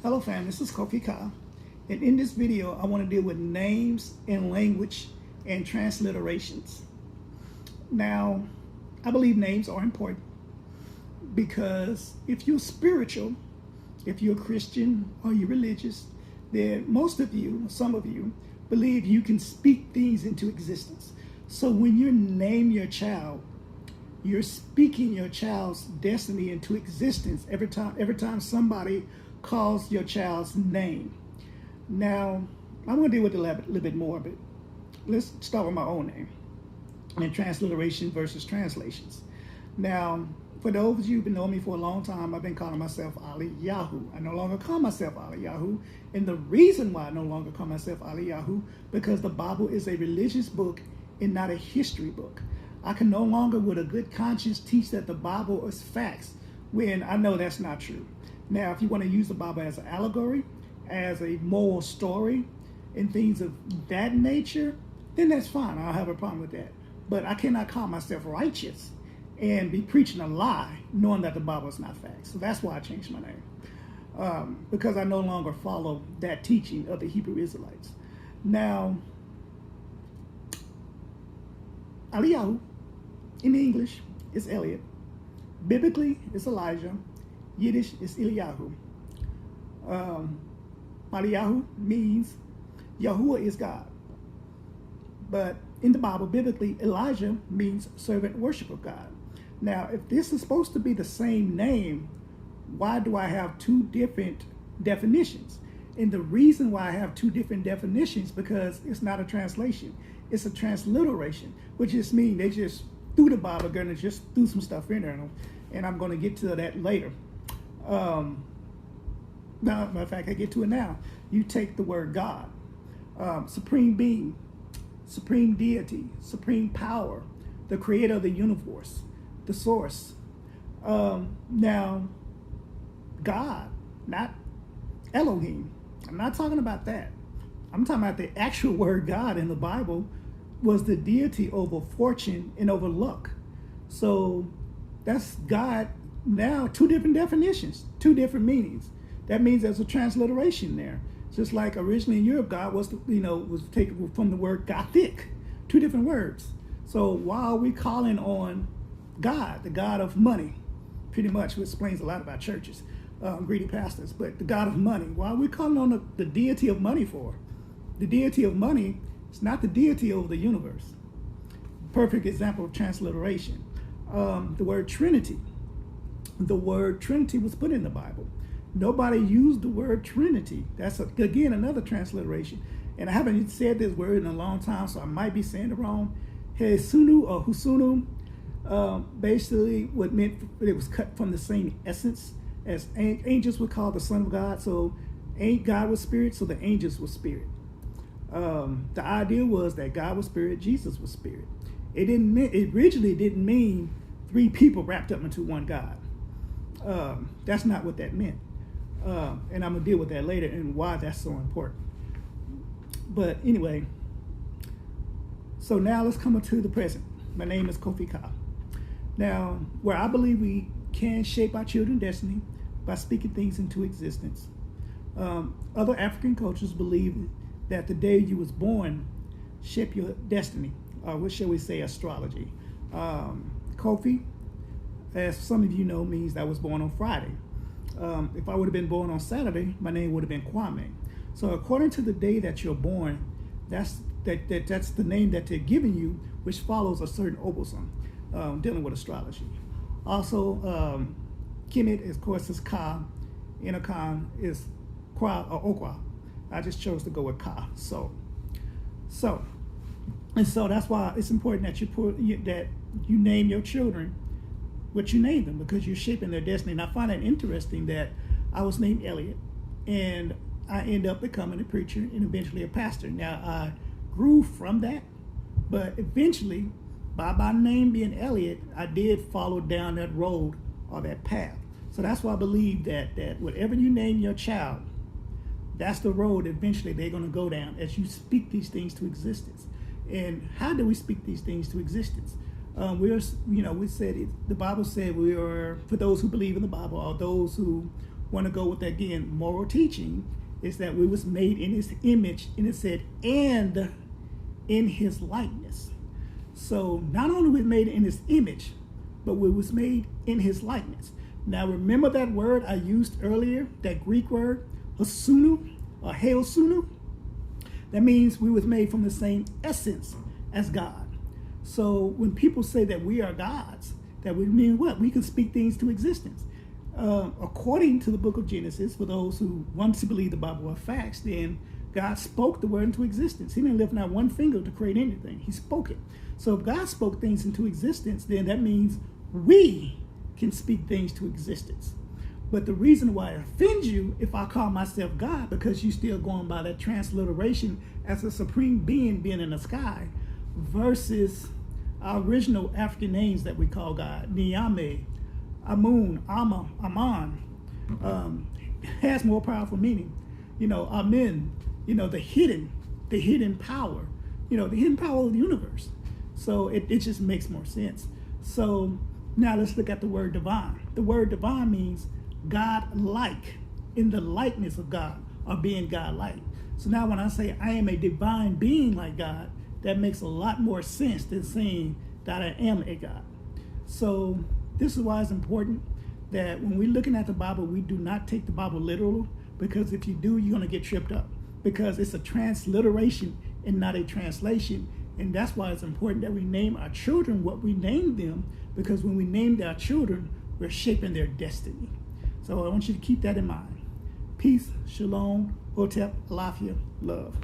Hello fam, this is Kofi Ka, and in this video I want to deal with names and language and transliterations. Now, I believe names are important because if you're spiritual, if you're a Christian or you're religious, then most of you, some of you, believe you can speak things into existence. So when you name your child, you're speaking your child's destiny into existence every time somebody calls your child's name. Now, I'm going to deal with it a little bit more, but let's start with my own name and transliteration versus translations. Now, for those of you who've been knowing me for a long time, I've been calling myself Ali Yahoo. I no longer call myself Ali Yahoo. And the reason why I no longer call myself Ali Yahoo, because the Bible is a religious book and not a history book. I can no longer with a good conscience teach that the Bible is facts when I know that's not true. Now, if you want to use the Bible as an allegory, as a moral story, and things of that nature, then that's fine. I don't have a problem with that. But I cannot call myself righteous and be preaching a lie knowing that the Bible is not facts. So that's why I changed my name. Because I no longer follow that teaching of the Hebrew Israelites. Now, Eliyahu, in English, is Elliot. Biblically, it's Elijah. Yiddish is Eliyahu. Eliyahu means Yahuwah is God. But in the Bible, biblically, Elijah means servant worship of God. Now, if this is supposed to be the same name, why do I have two different definitions? And the reason why I have two different definitions, because it's not a translation. It's a transliteration, which just means they just threw the Bible and just threw some stuff in there. And I'm going to get to that later. Now, matter of fact, I get to it now. You take the word God, supreme being, supreme deity, supreme power, the creator of the universe, the source. Now, God, not Elohim. I'm not talking about that. I'm talking about the actual word God in the Bible was the deity over fortune and over luck. So that's God. Now, two different definitions, two different meanings. That means there's a transliteration there. Just like originally in Europe, God was taken from the word Gothic, two different words. So why are we calling on God, the God of money? Pretty much, which explains a lot about churches, greedy pastors. But the God of money, why are we calling on the deity of money for? The deity of money is not the deity over the universe. Perfect example of transliteration. The word Trinity. The word Trinity was put in the Bible. Nobody used the word Trinity. That's, again, another transliteration. And I haven't said this word in a long time, so I might be saying it wrong. Hesunu or Husunu, basically what meant it was cut from the same essence as angels would call the Son of God. So God was spirit, so the angels were spirit. The idea was that God was spirit, Jesus was spirit. It originally didn't mean three people wrapped up into one God. That's not what that meant. And I'm going to deal with that later and why that's so important. But anyway, so now let's come to the present. My name is Kofi Ka. Now, where I believe we can shape our children's destiny by speaking things into existence. Other African cultures believe that the day you was born shape your destiny, what shall we say, astrology. Kofi, as some of you know, means that I was born on Friday. If I would have been born on Saturday, my name would have been Kwame. So according to the day that you're born, that's the name that they're giving you, which follows a certain obosom, dealing with astrology. Also, Kemet, of course, is Ka. Inakan is Kwa or Okwa. I just chose to go with Ka. So that's why it's important that you name your children what you name them, because you're shaping their destiny. And I find it interesting that I was named Elliot, and I end up becoming a preacher and eventually a pastor. Now, I grew from that, but eventually, by my name being Elliot, I did follow down that road or that path. So that's why I believe that whatever you name your child, that's the road eventually they're going to go down as you speak these things to existence. And how do we speak these things to existence? We said the Bible said we are, for those who believe in the Bible, or those who want to go with, again, moral teaching, is that we was made in his image, and it said, and in his likeness. So not only was made in his image, but we was made in his likeness. Now remember that word I used earlier, that Greek word, hasunu, or heosunu? That means we was made from the same essence as God. So when people say that we are gods, that would mean what? We can speak things to existence. According to the book of Genesis, for those who want to believe the Bible are facts, then God spoke the word into existence. He didn't lift not one finger to create anything. He spoke it. So if God spoke things into existence, then that means we can speak things to existence. But the reason why it offends you if I call myself God, because you still going by that transliteration as a supreme being in the sky, versus our original African names that we call God, Niame, Amun, Ama, Aman, has more powerful meaning. Amen, the hidden power, the hidden power of the universe. So it just makes more sense. So now let's look at the word divine. The word divine means God-like, in the likeness of God, or being God-like. So now when I say I am a divine being like God, that makes a lot more sense than saying that I am a God. So this is why it's important that when we're looking at the Bible, we do not take the Bible literal, because if you do, you're going to get tripped up, because it's a transliteration and not a translation. And that's why it's important that we name our children what we name them, because when we name our children, we're shaping their destiny. So I want you to keep that in mind. Peace, shalom, hotep, alafia, love.